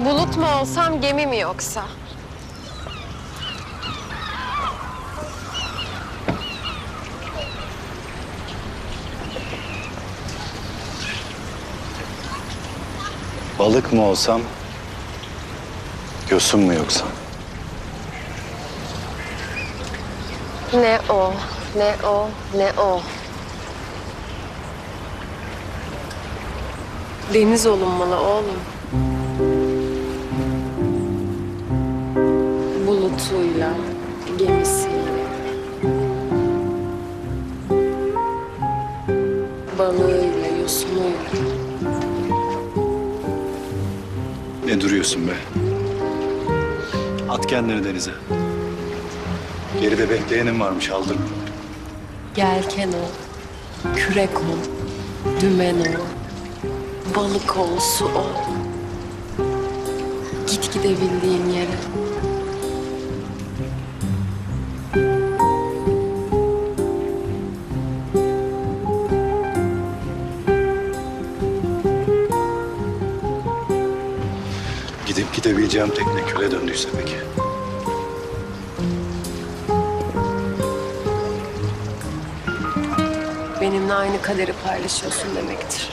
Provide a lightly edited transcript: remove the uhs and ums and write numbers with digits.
Bulut mu olsam, gemi mi yoksa? Balık mı olsam, yosun mu yoksa? Ne o, ne o, ne o. Deniz olunmalı oğlum. Bulutuyla, gemisiyle, balığıyla, yosunuyla. Ne duruyorsun be? At kendini denize. Geride bekleyenim varmış, aldırma. Yelken ol, kürek ol, dümen ol, balık ol, su ol. Git gidebildiğin yere. Gidip gidebileceğim tekne köle döndüyse peki. Benimle aynı kaderi paylaşıyorsun demektir.